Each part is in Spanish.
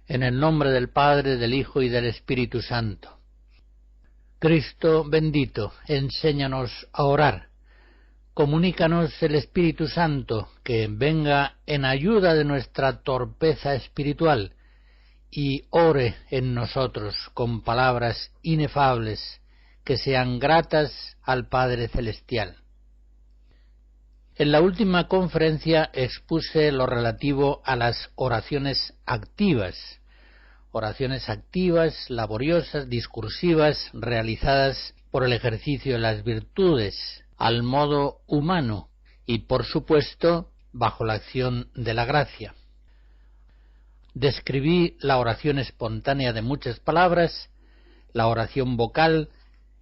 En el nombre del Padre, del Hijo y del Espíritu Santo. Cristo bendito, enséñanos a orar. Comunícanos el Espíritu Santo, que venga en ayuda de nuestra torpeza espiritual y ore en nosotros con palabras inefables que sean gratas al Padre Celestial. En la última conferencia expuse lo relativo a las oraciones activas, laboriosas, discursivas, realizadas por el ejercicio de las virtudes, al modo humano y, por supuesto, bajo la acción de la gracia. Describí la oración espontánea de muchas palabras, la oración vocal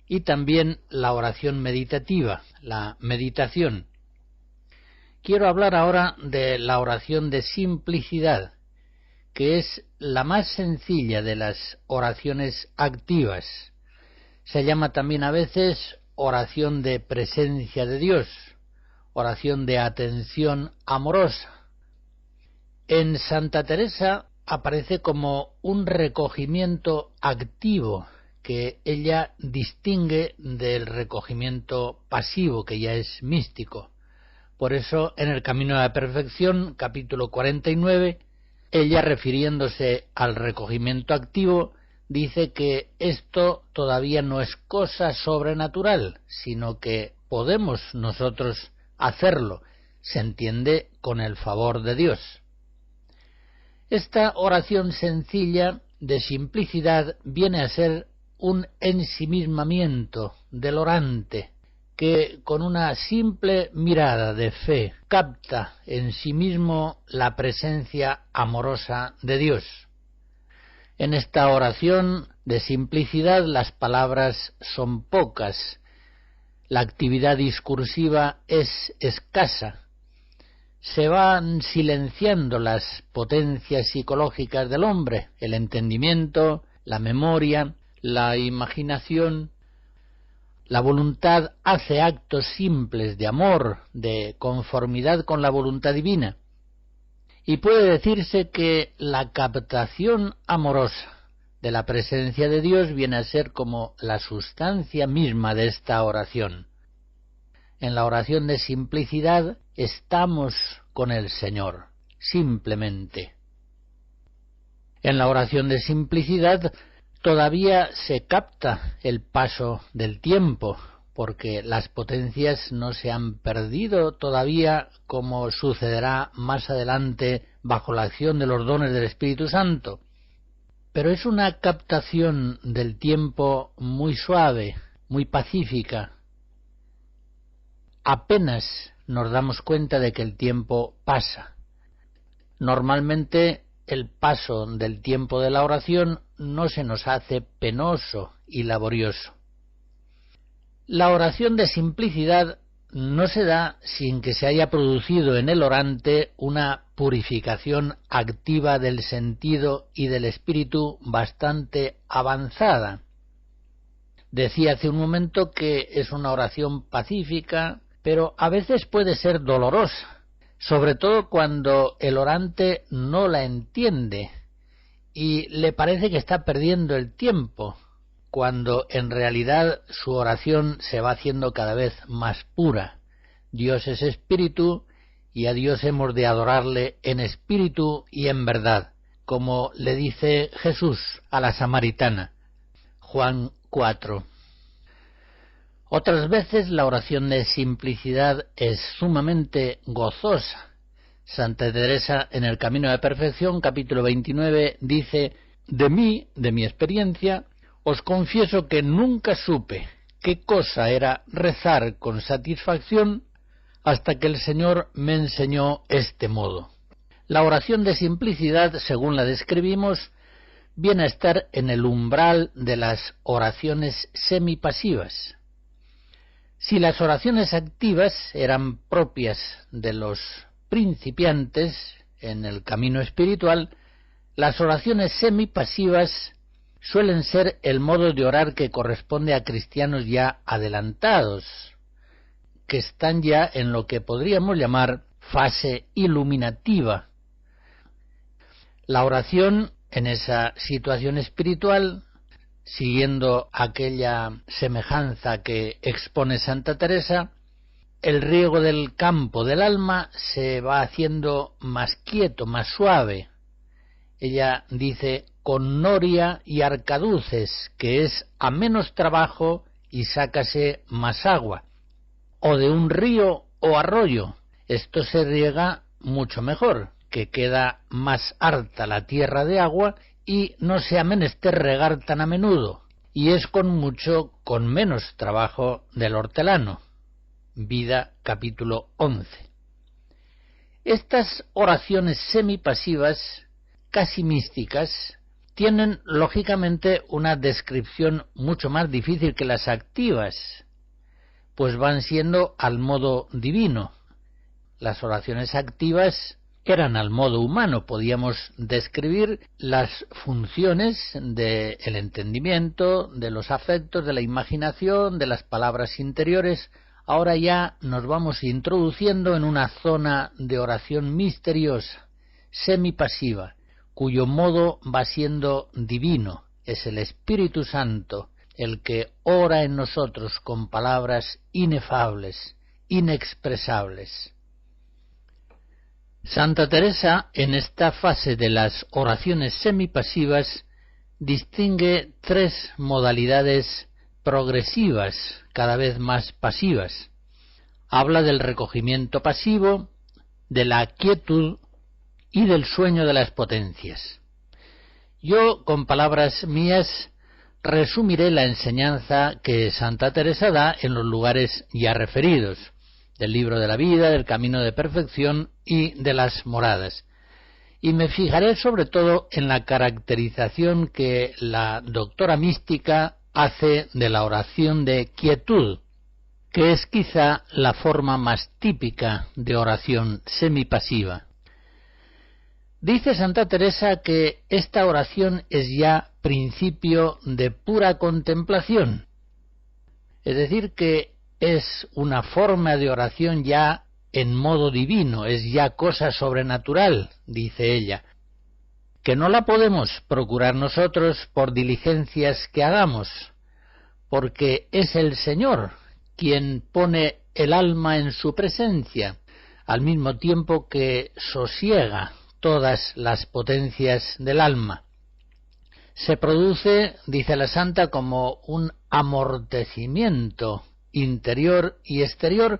y también la oración meditativa, la meditación. Quiero hablar ahora de la oración de simplicidad, que es la más sencilla de las oraciones activas. Se llama también a veces oración de presencia de Dios, oración de atención amorosa. En Santa Teresa aparece como un recogimiento activo que ella distingue del recogimiento pasivo, que ya es místico. Por eso, en el Camino a la Perfección, capítulo 49, ella, refiriéndose al recogimiento activo, dice que esto todavía no es cosa sobrenatural, sino que podemos nosotros hacerlo, se entiende con el favor de Dios. Esta oración sencilla de simplicidad viene a ser un ensimismamiento del orante, que con una simple mirada de fe capta en sí mismo la presencia amorosa de Dios. En esta oración de simplicidad las palabras son pocas, la actividad discursiva es escasa, se van silenciando las potencias psicológicas del hombre, el entendimiento, la memoria, la imaginación. La voluntad hace actos simples de amor, de conformidad con la voluntad divina. Y puede decirse que la captación amorosa de la presencia de Dios viene a ser como la sustancia misma de esta oración. En la oración de simplicidad estamos con el Señor, simplemente. En la oración de simplicidad todavía se capta el paso del tiempo, porque las potencias no se han perdido todavía, como sucederá más adelante bajo la acción de los dones del Espíritu Santo. Pero es una captación del tiempo muy suave, muy pacífica. Apenas nos damos cuenta de que el tiempo pasa. Normalmente el paso del tiempo de la oración no se nos hace penoso y laborioso. La oración de simplicidad no se da sin que se haya producido en el orante una purificación activa del sentido y del espíritu bastante avanzada. Decía hace un momento que es una oración pacífica, pero a veces puede ser dolorosa, sobre todo cuando el orante no la entiende y le parece que está perdiendo el tiempo, cuando en realidad su oración se va haciendo cada vez más pura. Dios es espíritu y a Dios hemos de adorarle en espíritu y en verdad, como le dice Jesús a la samaritana. Juan 4. Otras veces la oración de simplicidad es sumamente gozosa. Santa Teresa en el Camino de la Perfección, capítulo 29, dice: de mí, de mi experiencia, os confieso que nunca supe qué cosa era rezar con satisfacción hasta que el Señor me enseñó este modo. La oración de simplicidad, según la describimos, viene a estar en el umbral de las oraciones semipasivas. Si las oraciones activas eran propias de los principiantes en el camino espiritual, las oraciones semipasivas suelen ser el modo de orar que corresponde a cristianos ya adelantados, que están ya en lo que podríamos llamar fase iluminativa. La oración en esa situación espiritual, siguiendo aquella semejanza que expone Santa Teresa, el riego del campo del alma se va haciendo más quieto, más suave. Ella dice con noria y arcaduces, que es a menos trabajo y sácase más agua. O de un río o arroyo, esto se riega mucho mejor, que queda más harta la tierra de agua y no se ha menester regar tan a menudo, y es con menos trabajo del hortelano. Vida, capítulo 11. Estas oraciones semipasivas, casi místicas, tienen lógicamente una descripción mucho más difícil que las activas, pues van siendo al modo divino. Las oraciones activas eran al modo humano, podíamos describir las funciones del entendimiento, de los afectos, de la imaginación, de las palabras interiores. Ahora ya nos vamos introduciendo en una zona de oración misteriosa, semipasiva, cuyo modo va siendo divino. Es el Espíritu Santo el que ora en nosotros con palabras inefables, inexpresables. Santa Teresa, en esta fase de las oraciones semipasivas, distingue tres modalidades progresivas, cada vez más pasivas. Habla del recogimiento pasivo, de la quietud y del sueño de las potencias. Yo, con palabras mías, resumiré la enseñanza que Santa Teresa da en los lugares ya referidos, del libro de la vida, del camino de perfección y de las moradas. Y me fijaré sobre todo en la caracterización que la doctora mística hace de la oración de quietud, que es quizá la forma más típica de oración semipasiva. Dice Santa Teresa que esta oración es ya principio de pura contemplación, es decir, que es una forma de oración ya en modo divino, es ya cosa sobrenatural, dice ella, que no la podemos procurar nosotros por diligencias que hagamos, porque es el Señor quien pone el alma en su presencia, al mismo tiempo que sosiega todas las potencias del alma. Se produce, dice la santa, como un amortecimiento interior y exterior,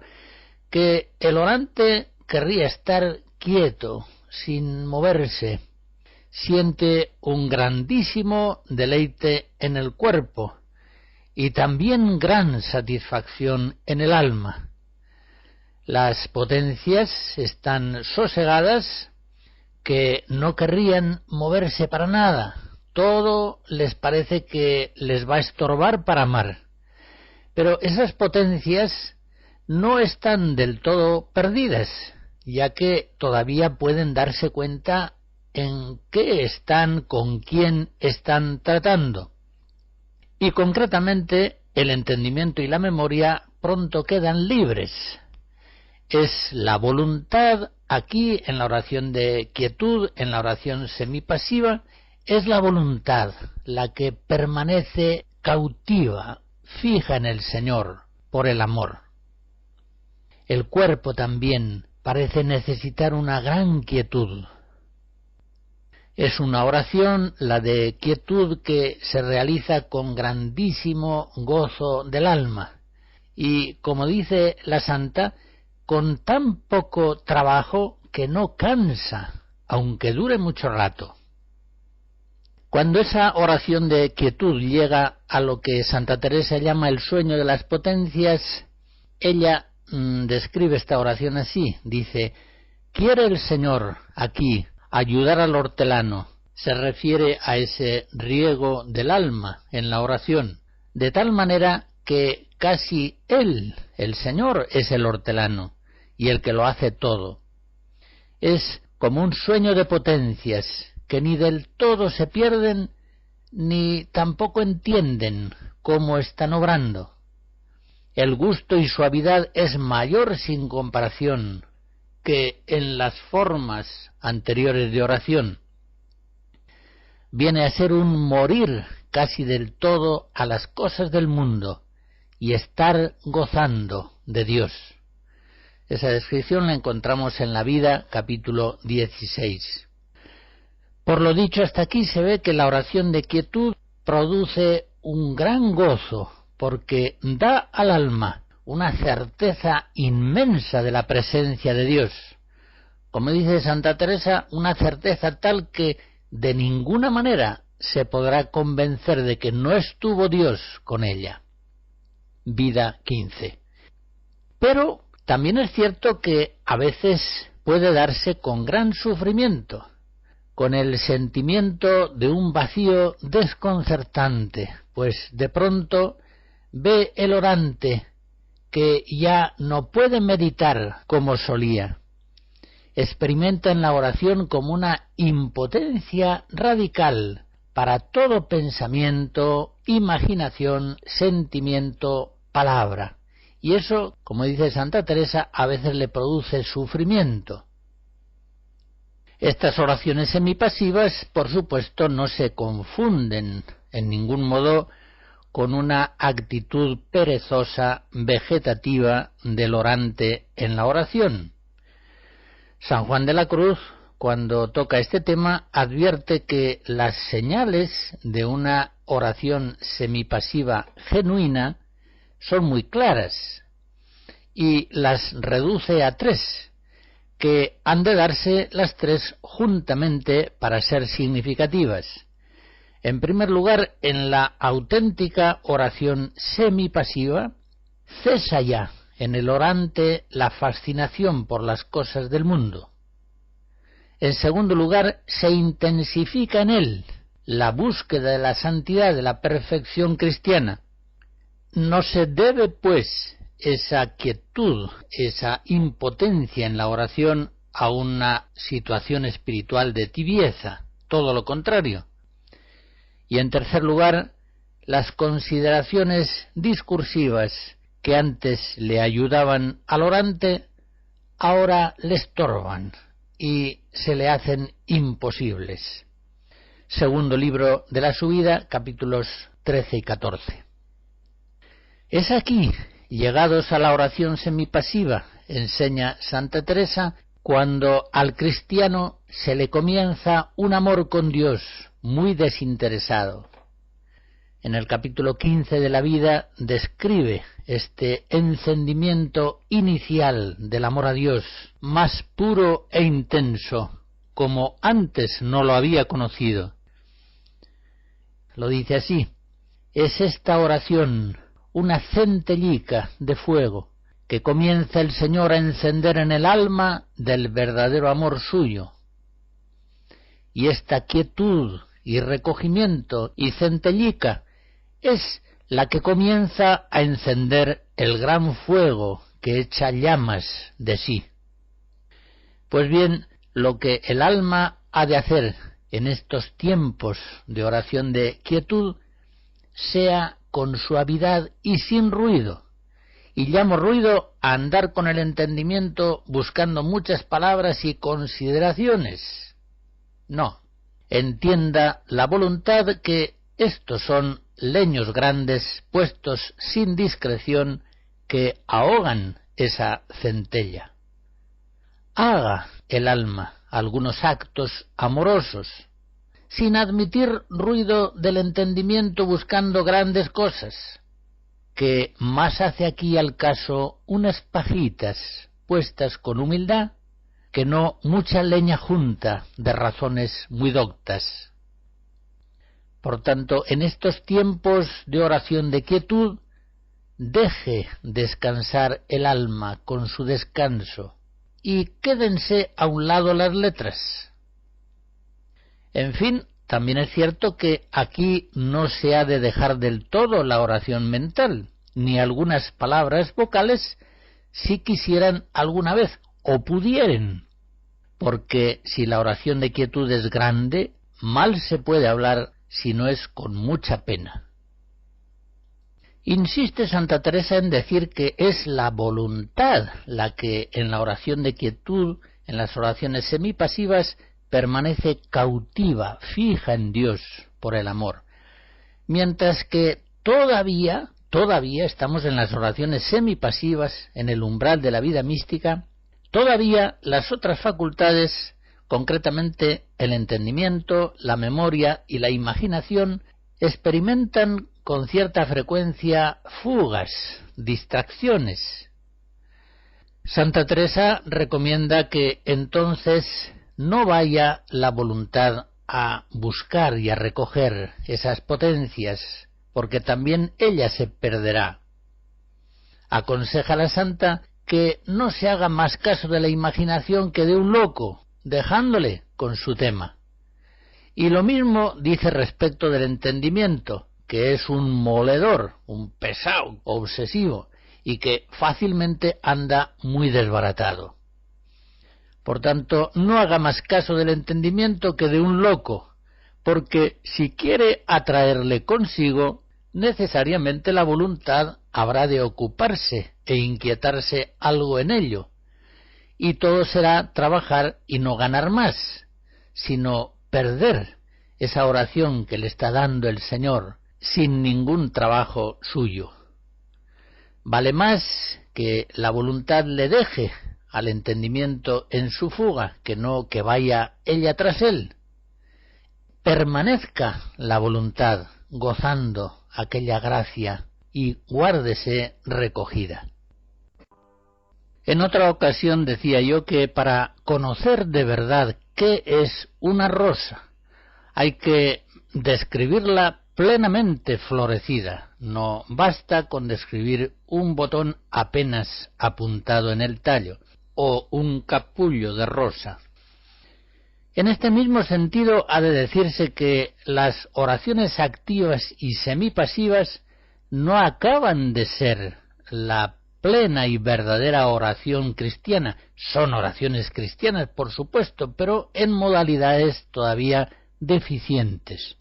que el orante querría estar quieto, sin moverse. Siente un grandísimo deleite en el cuerpo y también gran satisfacción en el alma. Las potencias están sosegadas, que no querrían moverse para nada. Todo les parece que les va a estorbar para amar. Pero esas potencias no están del todo perdidas, ya que todavía pueden darse cuenta en qué están, con quién están tratando. Y concretamente el entendimiento y la memoria pronto quedan libres. Es la voluntad, aquí en la oración de quietud, en la oración semipasiva, es la voluntad la que permanece cautiva, fija en el Señor por el amor. El cuerpo también parece necesitar una gran quietud. Es una oración, la de quietud, que se realiza con grandísimo gozo del alma y, como dice la santa, con tan poco trabajo que no cansa, aunque dure mucho rato. Cuando esa oración de quietud llega a lo que Santa Teresa llama el sueño de las potencias, ella describe esta oración así, dice: quiere el Señor aquí ayudar al hortelano, se refiere a ese riego del alma en la oración, de tal manera que casi Él, el Señor, es el hortelano y el que lo hace todo. Es como un sueño de potencias que ni del todo se pierden ni tampoco entienden cómo están obrando. El gusto y suavidad es mayor sin comparación que en las formas anteriores de oración. viene a ser un morir casi del todo a las cosas del mundo y estar gozando de Dios. Esa descripción la encontramos en La Vida, capítulo 16. Por lo dicho hasta aquí se ve que la oración de quietud produce un gran gozo, porque da al alma una certeza inmensa de la presencia de Dios. Como dice Santa Teresa, una certeza tal que de ninguna manera se podrá convencer de que no estuvo Dios con ella. Vida 15. Pero también es cierto que a veces puede darse con gran sufrimiento, con el sentimiento de un vacío desconcertante, pues de pronto ve el orante que ya no puede meditar como solía. Experimenta en la oración como una impotencia radical para todo pensamiento, imaginación, sentimiento, palabra. Y eso, como dice Santa Teresa, a veces le produce sufrimiento. Estas oraciones semipasivas, por supuesto, no se confunden en ningún modo con una actitud perezosa, vegetativa del orante en la oración. San Juan de la Cruz, cuando toca este tema, advierte que las señales de una oración semipasiva genuina son muy claras y las reduce a 3, que han de darse las 3 juntamente para ser significativas. En primer lugar, en la auténtica oración semipasiva, cesa ya en el orante la fascinación por las cosas del mundo. En segundo lugar, se intensifica en él la búsqueda de la santidad, de la perfección cristiana. No se debe, pues, esa quietud, esa impotencia en la oración a una situación espiritual de tibieza, todo lo contrario. Y en tercer lugar, las consideraciones discursivas que antes le ayudaban al orante, ahora le estorban y se le hacen imposibles. Segundo libro de la Subida, capítulos 13 y 14. Es aquí, llegados a la oración semipasiva, enseña Santa Teresa, cuando al cristiano se le comienza un amor con Dios muy desinteresado. En el capítulo 15 de la Vida describe este encendimiento inicial del amor a Dios, más puro e intenso, como antes no lo había conocido. Lo dice así: es esta oración una centellica de fuego que comienza el Señor a encender en el alma del verdadero amor suyo. Y esta quietud y recogimiento y centellica es la que comienza a encender el gran fuego que echa llamas de sí. Pues bien, lo que el alma ha de hacer en estos tiempos de oración de quietud, sea con suavidad y sin ruido. Y llamo ruido a andar con el entendimiento buscando muchas palabras y consideraciones. No, entienda la voluntad que estos son leños grandes puestos sin discreción que ahogan esa centella. Haga el alma algunos actos amorosos, sin admitir ruido del entendimiento buscando grandes cosas, que más hace aquí al caso unas pajitas puestas con humildad que no mucha leña junta de razones muy doctas. Por tanto, en estos tiempos de oración de quietud, deje descansar el alma con su descanso y quédense a un lado las letras. En fin, también es cierto que aquí no se ha de dejar del todo la oración mental, ni algunas palabras vocales si quisieran alguna vez o pudieran, porque si la oración de quietud es grande, mal se puede hablar si no es con mucha pena. Insiste Santa Teresa en decir que es la voluntad la que en la oración de quietud, en las oraciones semipasivas, permanece cautiva, fija en Dios por el amor, mientras que todavía estamos en las oraciones semipasivas, en el umbral de la vida mística, todavía las otras facultades, concretamente el entendimiento, la memoria y la imaginación, experimentan con cierta frecuencia fugas, distracciones. Santa Teresa recomienda que entonces no vaya la voluntad a buscar y a recoger esas potencias, porque también ella se perderá. Aconseja la santa que no se haga más caso de la imaginación que de un loco, dejándole con su tema. Y lo mismo dice respecto del entendimiento, que es un moledor, un pesado, obsesivo, y que fácilmente anda muy desbaratado. Por tanto, no haga más caso del entendimiento que de un loco, porque si quiere atraerle consigo, necesariamente la voluntad habrá de ocuparse e inquietarse algo en ello, y todo será trabajar y no ganar más, sino perder esa oración que le está dando el Señor sin ningún trabajo suyo. Vale más que la voluntad le deje al entendimiento en su fuga, que no que vaya ella tras él. Permanezca la voluntad gozando aquella gracia y guárdese recogida. En otra ocasión decía yo que para conocer de verdad qué es una rosa, hay que describirla plenamente florecida. No basta con describir un botón apenas apuntado en el tallo o un capullo de rosa. En este mismo sentido ha de decirse que las oraciones activas y semipasivas no acaban de ser la plena y verdadera oración cristiana. Son oraciones cristianas, por supuesto, pero en modalidades todavía deficientes.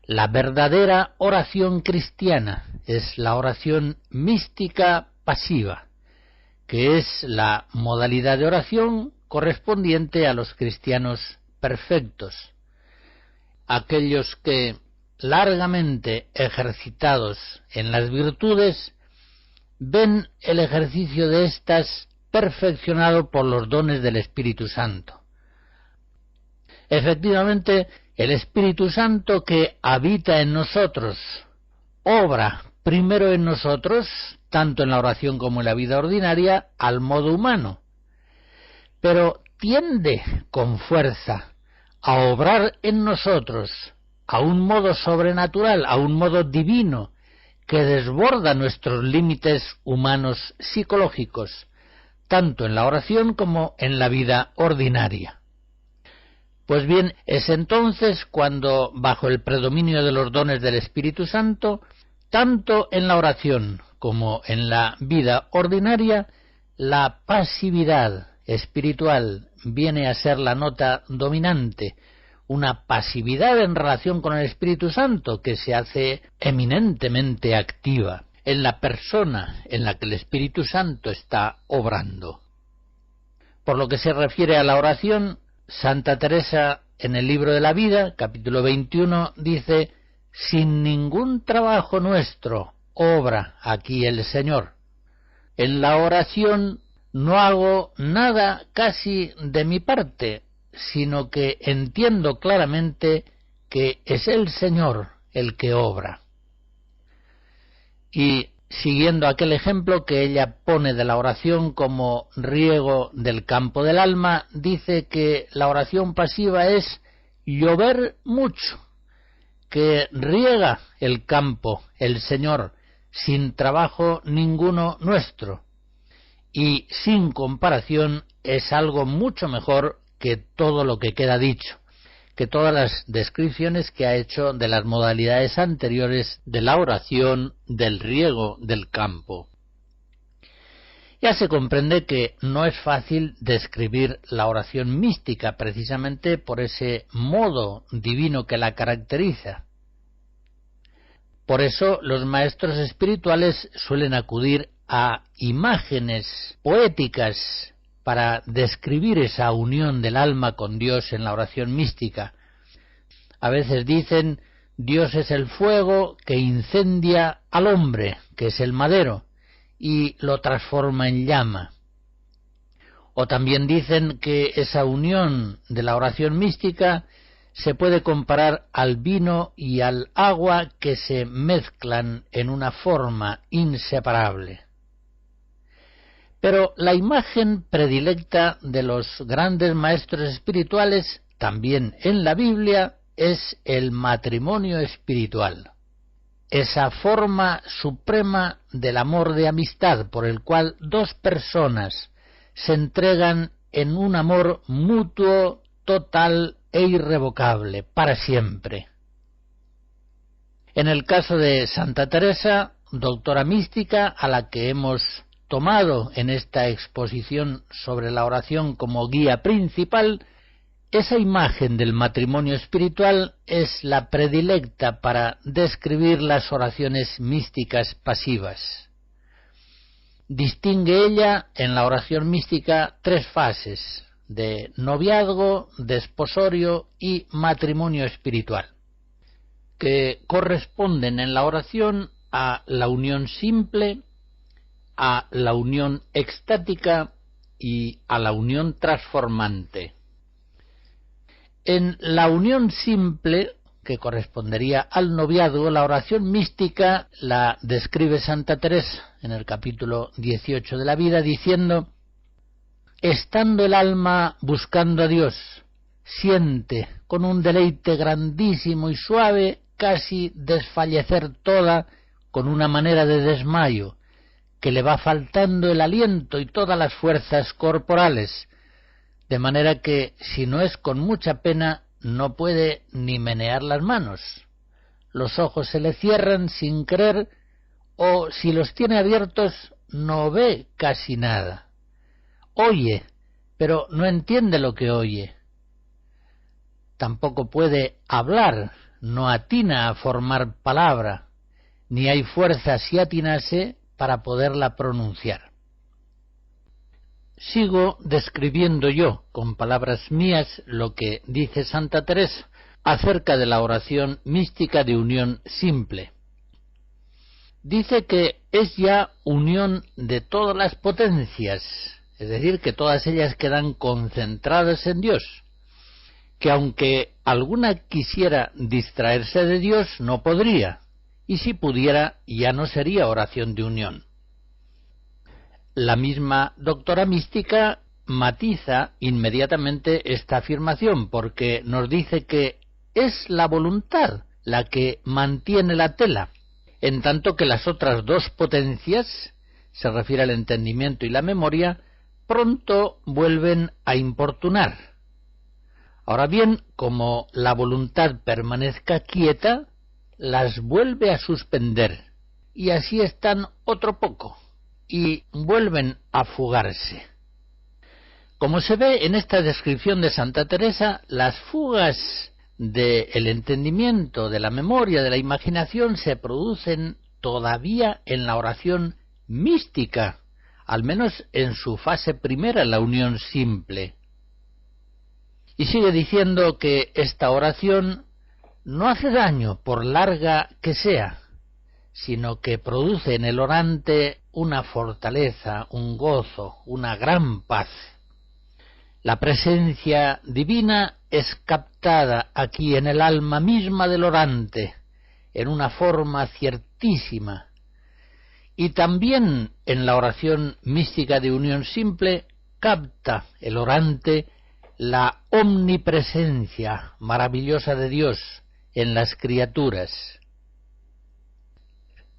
La verdadera oración cristiana es la oración mística pasiva, que es la modalidad de oración correspondiente a los cristianos perfectos, aquellos que, largamente ejercitados en las virtudes, ven el ejercicio de éstas perfeccionado por los dones del Espíritu Santo. Efectivamente, el Espíritu Santo que habita en nosotros, obra primero en nosotros, tanto en la oración como en la vida ordinaria, al modo humano, pero tiende con fuerza a obrar en nosotros a un modo sobrenatural, a un modo divino, que desborda nuestros límites humanos psicológicos, tanto en la oración como en la vida ordinaria. Pues bien, es entonces cuando, bajo el predominio de los dones del Espíritu Santo, tanto en la oración como en la vida ordinaria, la pasividad espiritual viene a ser la nota dominante, una pasividad en relación con el Espíritu Santo que se hace eminentemente activa en la persona en la que el Espíritu Santo está obrando. Por lo que se refiere a la oración, Santa Teresa en el Libro de la Vida, capítulo 21, dice: sin ningún trabajo nuestro obra aquí el Señor. En la oración no hago nada casi de mi parte, sino que entiendo claramente que es el Señor el que obra. Y siguiendo aquel ejemplo que ella pone de la oración como riego del campo del alma, dice que la oración pasiva es llover mucho, que riega el campo el Señor sin trabajo ninguno nuestro, y sin comparación es algo mucho mejor que todo lo que queda dicho, que todas las descripciones que ha hecho de las modalidades anteriores de la oración del riego del campo. Ya se comprende que no es fácil describir la oración mística precisamente por ese modo divino que la caracteriza. Por eso los maestros espirituales suelen acudir a imágenes poéticas para describir esa unión del alma con Dios en la oración mística. A veces dicen: Dios es el fuego que incendia al hombre, que es el madero, y lo transforma en llama. O también dicen que esa unión de la oración mística se puede comparar al vino y al agua que se mezclan en una forma inseparable. Pero la imagen predilecta de los grandes maestros espirituales, también en la Biblia, es el matrimonio espiritual, esa forma suprema del amor de amistad por el cual dos personas se entregan en un amor mutuo, total e irrevocable, para siempre. En el caso de Santa Teresa, doctora mística, a la que hemos tomado en esta exposición sobre la oración como guía principal, esa imagen del matrimonio espiritual es la predilecta para describir las oraciones místicas pasivas. Distingue ella en la oración mística tres fases: de noviazgo, desposorio y matrimonio espiritual, que corresponden en la oración a la unión simple, a la unión extática y a la unión transformante. En la unión simple, que correspondería al noviazgo, la oración mística la describe Santa Teresa en el capítulo 18 de la vida, diciendo: estando el alma buscando a Dios, siente con un deleite grandísimo y suave casi desfallecer toda con una manera de desmayo, que le va faltando el aliento y todas las fuerzas corporales, de manera que, si no es con mucha pena, no puede ni menear las manos. Los ojos se le cierran sin querer, o si los tiene abiertos no ve casi nada. Oye, pero no entiende lo que oye. Tampoco puede hablar, no atina a formar palabra, ni hay fuerza si atinase para poderla pronunciar. Sigo describiendo yo, con palabras mías, lo que dice Santa Teresa acerca de la oración mística de unión simple. Dice que es ya unión de todas las potencias, es decir, que todas ellas quedan concentradas en Dios, que aunque alguna quisiera distraerse de Dios, no podría, y si pudiera, ya no sería oración de unión. La misma doctora mística matiza inmediatamente esta afirmación, porque nos dice que es la voluntad la que mantiene la tela, en tanto que las otras dos potencias, se refiere al entendimiento y la memoria, pronto vuelven a importunar. Ahora bien, como la voluntad permanezca quieta, las vuelve a suspender, y así están otro poco, y vuelven a fugarse. Como se ve en esta descripción de Santa Teresa, las fugas del entendimiento, de la memoria, de la imaginación, se producen todavía en la oración mística, al menos en su fase primera, la unión simple. Y sigue diciendo que esta oración no hace daño por larga que sea, sino que produce en el orante una fortaleza, un gozo, una gran paz. La presencia divina es captada aquí en el alma misma del orante, en una forma ciertísima. Y también en la oración mística de unión simple capta el orante la omnipresencia maravillosa de Dios en las criaturas.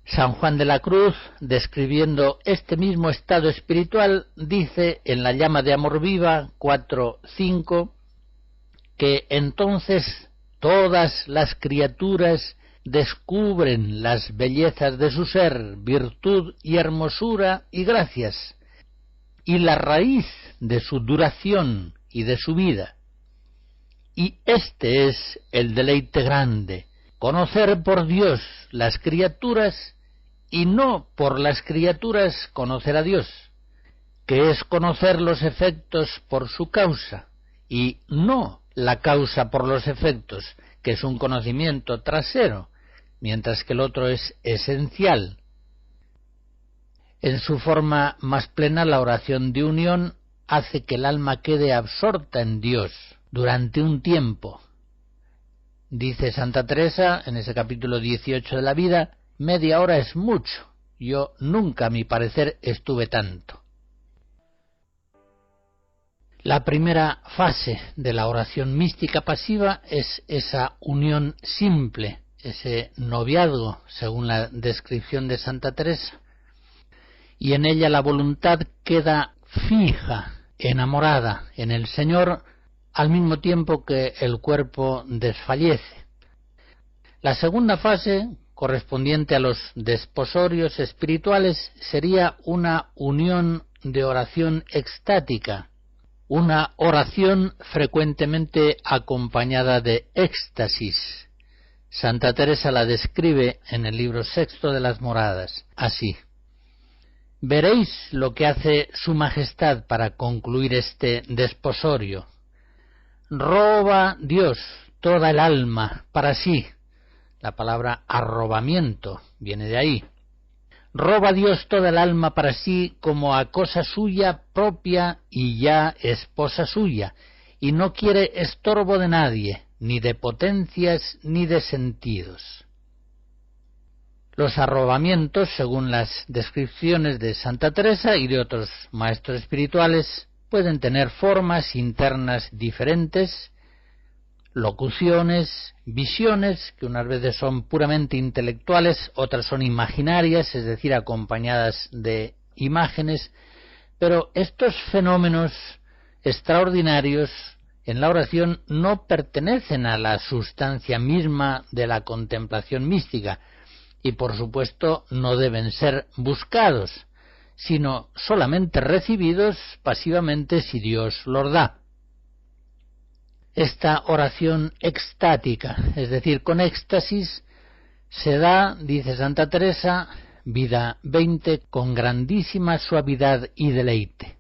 San Juan de la Cruz, describiendo este mismo estado espiritual, dice en la Llama de Amor Viva 4:5 que entonces todas las criaturas descubren las bellezas de su ser, virtud y hermosura y gracias, y la raíz de su duración y de su vida. Y este es el deleite grande, conocer por Dios las criaturas y no por las criaturas conocer a Dios, que es conocer los efectos por su causa, y no la causa por los efectos, que es un conocimiento trasero, mientras que el otro es esencial. En su forma más plena, la oración de unión hace que el alma quede absorta en Dios durante un tiempo. Dice Santa Teresa en ese capítulo 18 de la vida: media hora es mucho, yo nunca, a mi parecer, estuve tanto. La primera fase de la oración mística pasiva es esa unión simple, ese noviazgo, según la descripción de Santa Teresa, y en ella la voluntad queda fija, enamorada en el Señor, al mismo tiempo que el cuerpo desfallece. La segunda fase, correspondiente a los desposorios espirituales, sería una unión de oración extática, una oración frecuentemente acompañada de éxtasis. Santa Teresa la describe en el libro sexto de las Moradas así: veréis lo que hace su majestad para concluir este desposorio. Roba Dios toda el alma para sí. La palabra arrobamiento viene de ahí. Roba Dios toda el alma para sí como a cosa suya propia y ya esposa suya, y no quiere estorbo de nadie, ni de potencias ni de sentidos. Los arrobamientos, según las descripciones de Santa Teresa y de otros maestros espirituales, pueden tener formas internas diferentes, locuciones, visiones, que unas veces son puramente intelectuales, otras son imaginarias, es decir, acompañadas de imágenes, pero estos fenómenos extraordinarios en la oración no pertenecen a la sustancia misma de la contemplación mística, y por supuesto no deben ser buscados, sino solamente recibidos pasivamente si Dios los da. Esta oración extática, es decir, con éxtasis, se da, dice Santa Teresa, vida 20, con grandísima suavidad y deleite.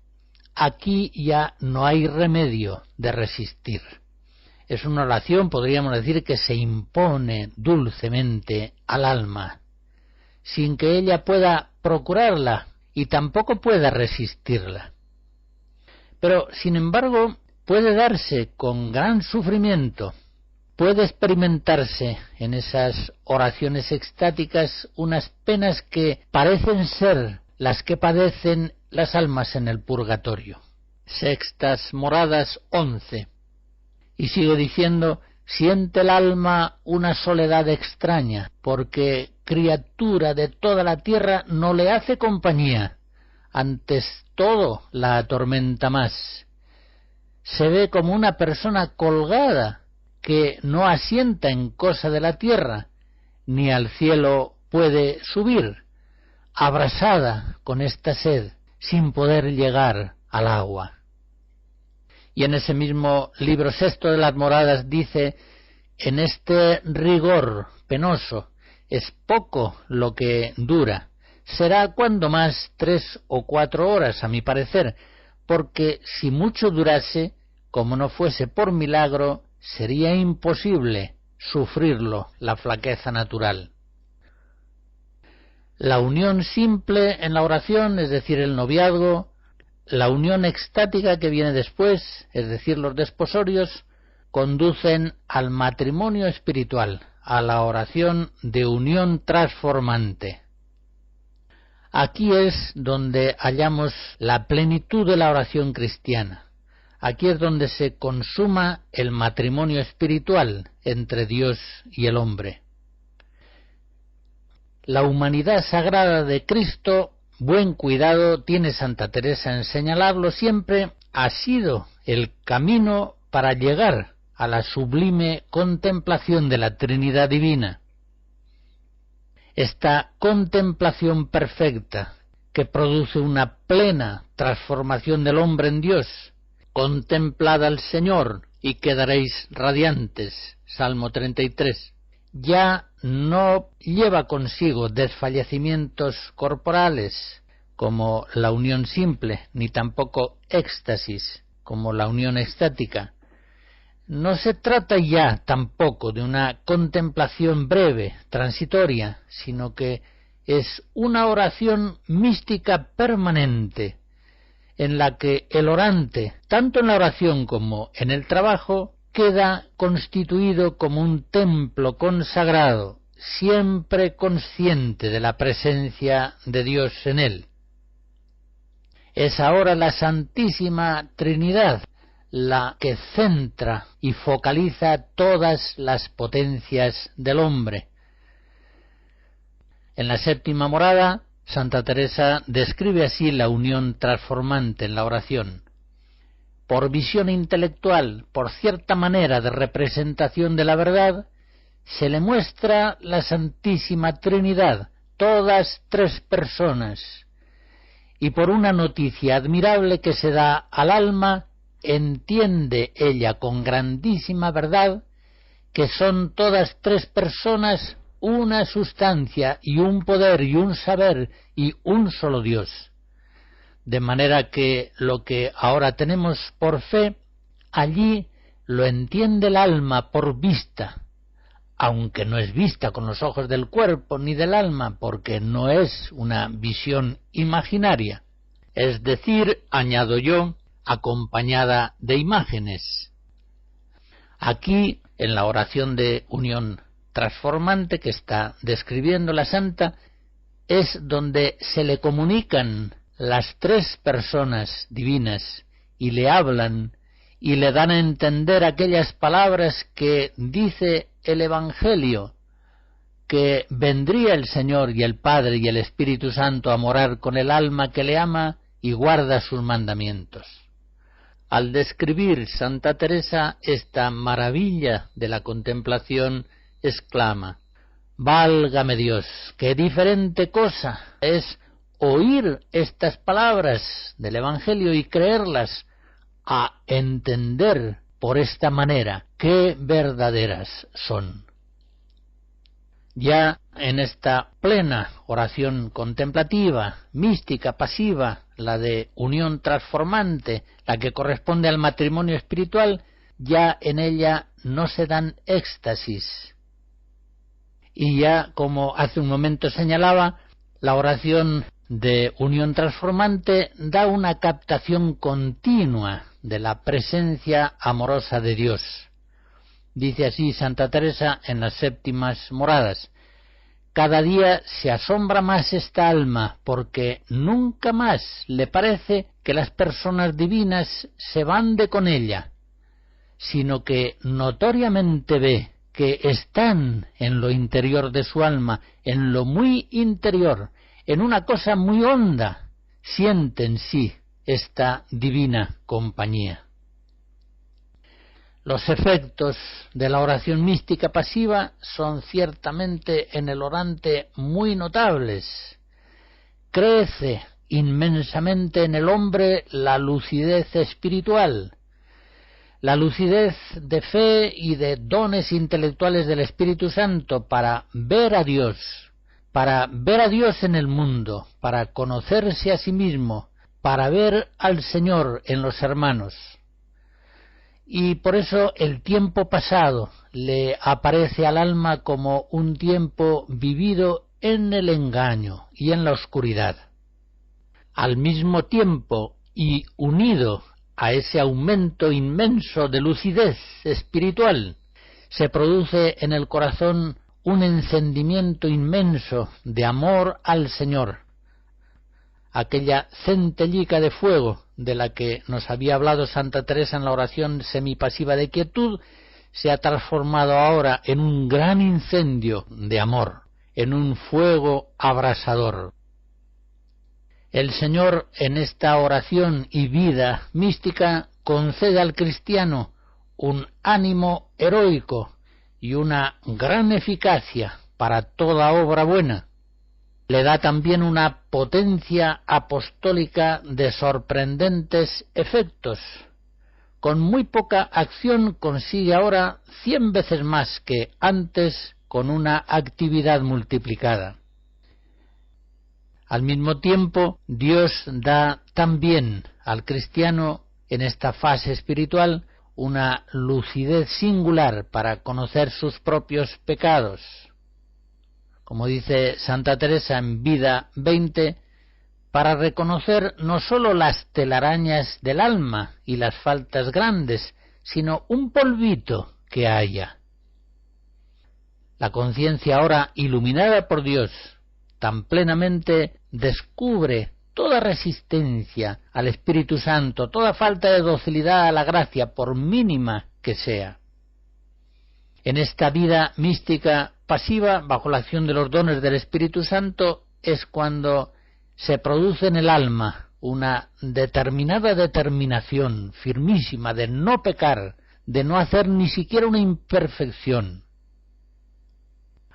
Aquí ya no hay remedio de resistir. Es una oración, podríamos decir, que se impone dulcemente al alma, sin que ella pueda procurarla y tampoco pueda resistirla. Pero, sin embargo, puede darse con gran sufrimiento, puede experimentarse en esas oraciones extáticas unas penas que parecen ser las que padecen las almas en el purgatorio. Sextas Moradas 11. Y sigue diciendo: siente el alma una soledad extraña, porque criatura de toda la tierra no le hace compañía, antes todo la atormenta más. Se ve como una persona colgada que no asienta en cosa de la tierra, ni al cielo puede subir, abrasada con esta sed, sin poder llegar al agua. Y en ese mismo libro sexto de las Moradas dice: en este rigor penoso es poco lo que dura, será cuando más 3 o 4 horas, a mi parecer, porque si mucho durase, como no fuese por milagro, sería imposible sufrirlo, la flaqueza natural. La unión simple en la oración, es decir, el noviazgo, la unión extática que viene después, es decir, los desposorios, conducen al matrimonio espiritual, a la oración de unión transformante. Aquí es donde hallamos la plenitud de la oración cristiana. Aquí es donde se consuma el matrimonio espiritual entre Dios y el hombre. La humanidad sagrada de Cristo, buen cuidado tiene Santa Teresa en señalarlo siempre, ha sido el camino para llegar a la sublime contemplación de la Trinidad Divina. Esta contemplación perfecta que produce una plena transformación del hombre en Dios. Contemplad al Señor y quedaréis radiantes. Salmo 33. Ya no lleva consigo desfallecimientos corporales, como la unión simple, ni tampoco éxtasis, como la unión extática. No se trata ya tampoco de una contemplación breve, transitoria, sino que es una oración mística permanente, en la que el orante, tanto en la oración como en el trabajo, queda constituido como un templo consagrado, siempre consciente de la presencia de Dios en él. Es ahora la Santísima Trinidad la que centra y focaliza todas las potencias del hombre. En la séptima morada, Santa Teresa describe así la unión transformante en la oración. Por visión intelectual, por cierta manera de representación de la verdad, se le muestra la Santísima Trinidad, todas tres personas, y por una noticia admirable que se da al alma, entiende ella con grandísima verdad que son todas tres personas una sustancia y un poder y un saber y un solo Dios. De manera que lo que ahora tenemos por fe, allí lo entiende el alma por vista, aunque no es vista con los ojos del cuerpo ni del alma, porque no es una visión imaginaria, es decir, añado yo, acompañada de imágenes. Aquí, en la oración de unión transformante que está describiendo la santa, es donde se le comunican las tres personas divinas y le hablan y le dan a entender aquellas palabras que dice el Evangelio, que vendría el Señor y el Padre y el Espíritu Santo a morar con el alma que le ama y guarda sus mandamientos. Al describir Santa Teresa esta maravilla de la contemplación, exclama: «Válgame Dios, qué diferente cosa es oír estas palabras del Evangelio y creerlas, a entender por esta manera qué verdaderas son». Ya en esta plena oración contemplativa, mística, pasiva, la de unión transformante, la que corresponde al matrimonio espiritual, ya en ella no se dan éxtasis. Y ya, como hace un momento señalaba, la oración de unión transformante da una captación continua de la presencia amorosa de Dios. Dice así Santa Teresa en las séptimas moradas: «Cada día se asombra más esta alma, porque nunca más le parece que las personas divinas se van de con ella, sino que notoriamente ve que están en lo interior de su alma, en lo muy interior, en una cosa muy honda, siente en sí esta divina compañía». Los efectos de la oración mística pasiva son ciertamente en el orante muy notables. Crece inmensamente en el hombre la lucidez espiritual, la lucidez de fe y de dones intelectuales del Espíritu Santo para ver a Dios en el mundo, para conocerse a sí mismo, para ver al Señor en los hermanos. Y por eso el tiempo pasado le aparece al alma como un tiempo vivido en el engaño y en la oscuridad. Al mismo tiempo, y unido a ese aumento inmenso de lucidez espiritual, se produce en el corazón un encendimiento inmenso de amor al Señor. Aquella centellica de fuego de la que nos había hablado Santa Teresa en la oración semipasiva de quietud, se ha transformado ahora en un gran incendio de amor, en un fuego abrasador. El Señor, en esta oración y vida mística, concede al cristiano un ánimo heroico y una gran eficacia para toda obra buena. Le da también una potencia apostólica de sorprendentes efectos. Con muy poca acción consigue ahora 100 veces más que antes con una actividad multiplicada. Al mismo tiempo, Dios da también al cristiano en esta fase espiritual una lucidez singular para conocer sus propios pecados. Como dice Santa Teresa en Vida 20, para reconocer no sólo las telarañas del alma y las faltas grandes, sino un polvito que haya. La conciencia ahora iluminada por Dios tan plenamente descubre toda resistencia al Espíritu Santo, toda falta de docilidad a la gracia, por mínima que sea. En esta vida mística pasiva, bajo la acción de los dones del Espíritu Santo, es cuando se produce en el alma una determinada determinación firmísima de no pecar, de no hacer ni siquiera una imperfección.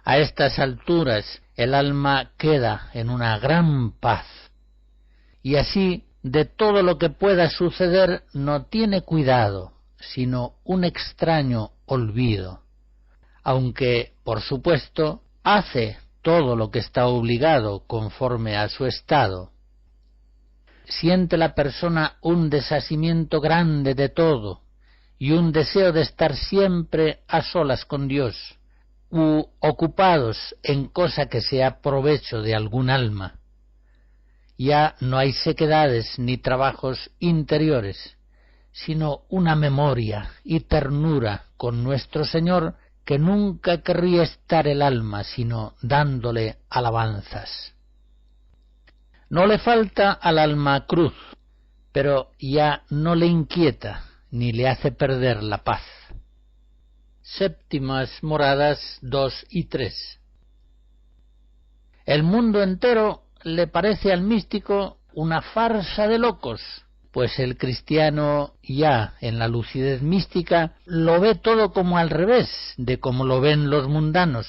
A estas alturas el alma queda en una gran paz, y así de todo lo que pueda suceder no tiene cuidado, sino un extraño olvido, aunque, por supuesto, hace todo lo que está obligado conforme a su estado. Siente la persona un desasimiento grande de todo y un deseo de estar siempre a solas con Dios, u ocupados en cosa que sea provecho de algún alma. Ya no hay sequedades ni trabajos interiores, sino una memoria y ternura con nuestro Señor que nunca querría estar el alma sino dándole alabanzas. No le falta al alma cruz, pero ya no le inquieta ni le hace perder la paz. Séptimas moradas 2 y 3. El mundo entero le parece al místico una farsa de locos, pues el cristiano ya en la lucidez mística lo ve todo como al revés de como lo ven los mundanos,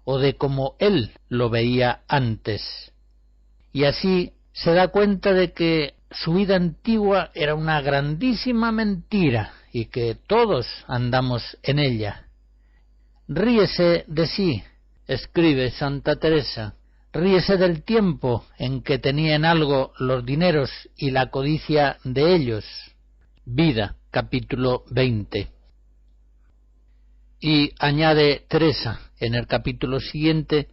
o de como él lo veía antes. Y así se da cuenta de que su vida antigua era una grandísima mentira y que todos andamos en ella. Ríese de sí, escribe Santa Teresa, ríese del tiempo en que tenía en algo los dineros y la codicia de ellos. Vida, capítulo 20. Y añade Teresa en el capítulo siguiente,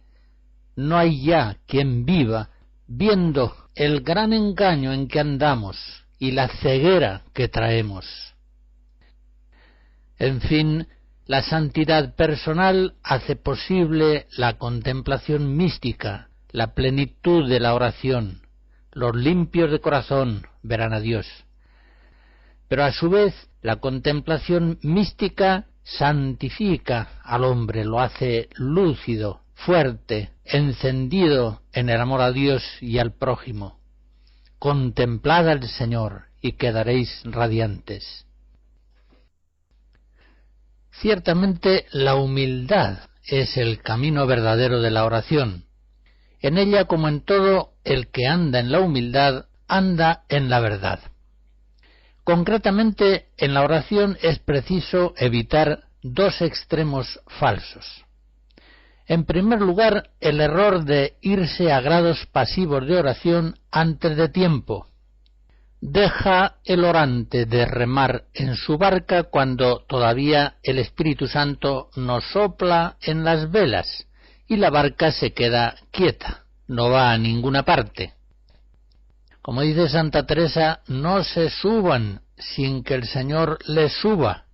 no hay ya quien viva viendo el gran engaño en que andamos y la ceguera que traemos. En fin, la santidad personal hace posible la contemplación mística, la plenitud de la oración. Los limpios de corazón verán a Dios. Pero a su vez, la contemplación mística santifica al hombre, lo hace lúcido, fuerte, encendido en el amor a Dios y al prójimo. Contemplad al Señor y quedaréis radiantes. Ciertamente la humildad es el camino verdadero de la oración. En ella, como en todo, el que anda en la humildad anda en la verdad. Concretamente, en la oración es preciso evitar dos extremos falsos. En primer lugar, el error de irse a grados pasivos de oración antes de tiempo. Deja el orante de remar en su barca cuando todavía el Espíritu Santo nos sopla en las velas y la barca se queda quieta, no va a ninguna parte. Como dice Santa Teresa, no se suban sin que el Señor les suba.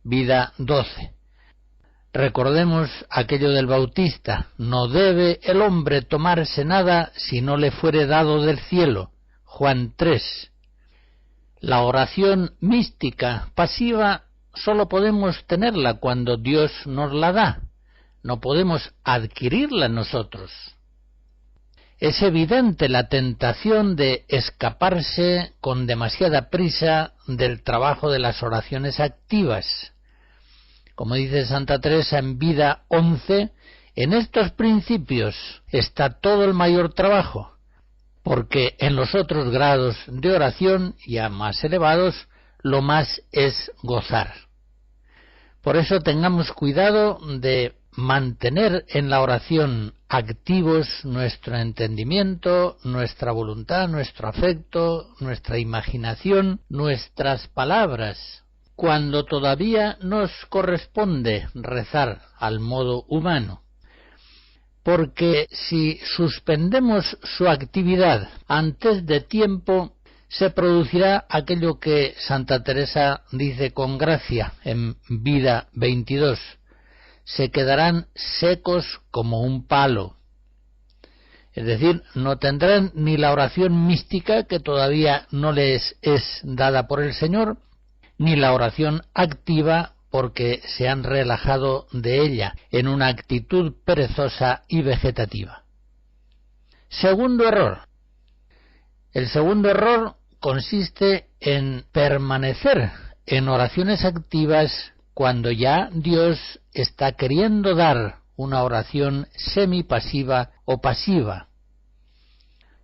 Vida 12. Recordemos aquello del Bautista, no debe el hombre tomarse nada si no le fuere dado del cielo. Juan 3. La oración mística pasiva sólo podemos tenerla cuando Dios nos la da, no podemos adquirirla nosotros. Es evidente la tentación de escaparse con demasiada prisa del trabajo de las oraciones activas. Como dice Santa Teresa en Vida 11, en estos principios está todo el mayor trabajo, porque en los otros grados de oración, ya más elevados, lo más es gozar. Por eso tengamos cuidado de mantener en la oración activos nuestro entendimiento, nuestra voluntad, nuestro afecto, nuestra imaginación, nuestras palabras, cuando todavía nos corresponde rezar al modo humano. Porque si suspendemos su actividad antes de tiempo, se producirá aquello que Santa Teresa dice con gracia en Vida 22. Se quedarán secos como un palo. Es decir, no tendrán ni la oración mística, que todavía no les es dada por el Señor, ni la oración activa, porque se han relajado de ella en una actitud perezosa y vegetativa. Segundo error. El segundo error consiste en permanecer en oraciones activas cuando ya Dios está queriendo dar una oración semipasiva o pasiva.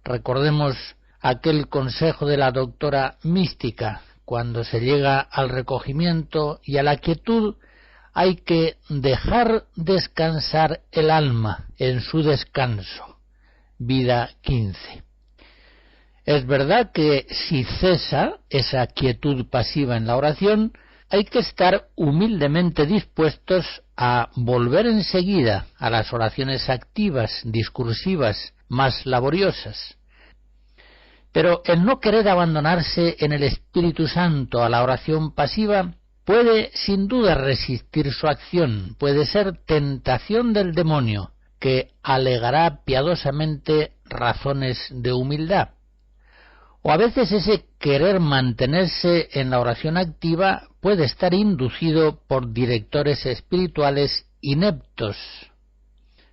Recordemos aquel consejo de la doctora mística: cuando se llega al recogimiento y a la quietud, hay que dejar descansar el alma en su descanso. Vida 15. Es verdad que si cesa esa quietud pasiva en la oración, hay que estar humildemente dispuestos a volver enseguida a las oraciones activas, discursivas, más laboriosas. Pero el no querer abandonarse en el Espíritu Santo a la oración pasiva puede sin duda resistir su acción, puede ser tentación del demonio, que alegará piadosamente razones de humildad. O a veces ese querer mantenerse en la oración activa puede estar inducido por directores espirituales ineptos.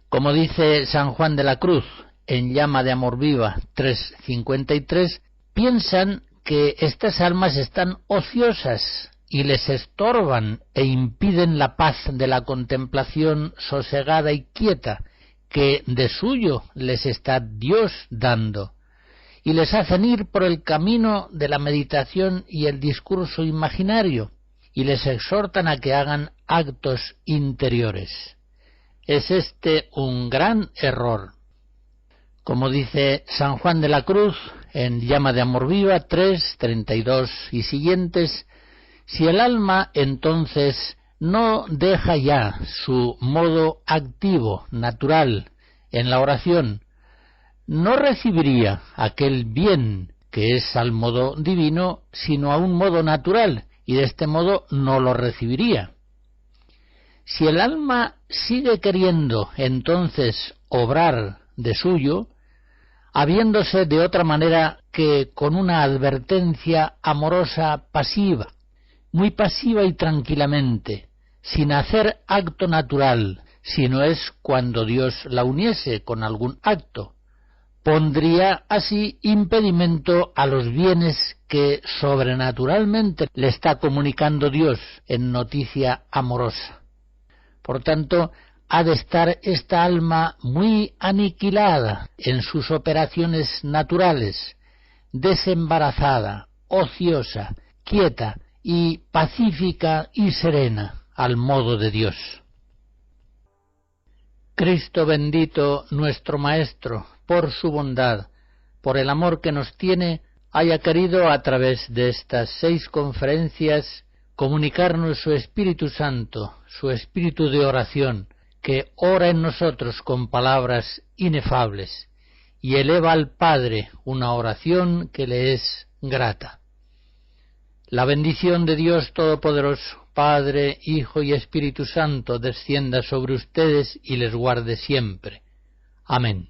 Como dice San Juan de la Cruz en Llama de Amor Viva 3:53, piensan que estas almas están ociosas y les estorban e impiden la paz de la contemplación sosegada y quieta que de suyo les está Dios dando, y les hacen ir por el camino de la meditación y el discurso imaginario, y les exhortan a que hagan actos interiores. Es este un gran error. Como dice San Juan de la Cruz en Llama de Amor Viva 3:32 y siguientes, si el alma entonces no deja ya su modo activo, natural, en la oración, no recibiría aquel bien que es al modo divino, sino a un modo natural, y de este modo no lo recibiría. Si el alma sigue queriendo entonces obrar de suyo, habiéndose de otra manera que con una advertencia amorosa pasiva, muy pasiva y tranquilamente, sin hacer acto natural, sino es cuando Dios la uniese con algún acto, pondría así impedimento a los bienes que sobrenaturalmente le está comunicando Dios en noticia amorosa. Por tanto, ha de estar esta alma muy aniquilada en sus operaciones naturales, desembarazada, ociosa, quieta y pacífica y serena al modo de Dios. Cristo bendito, nuestro Maestro, por su bondad, por el amor que nos tiene, haya querido a través de estas 6 conferencias comunicarnos su Espíritu Santo, su Espíritu de oración, que ora en nosotros con palabras inefables y eleva al Padre una oración que le es grata. La bendición de Dios Todopoderoso, Padre, Hijo y Espíritu Santo, descienda sobre ustedes y les guarde siempre. Amén.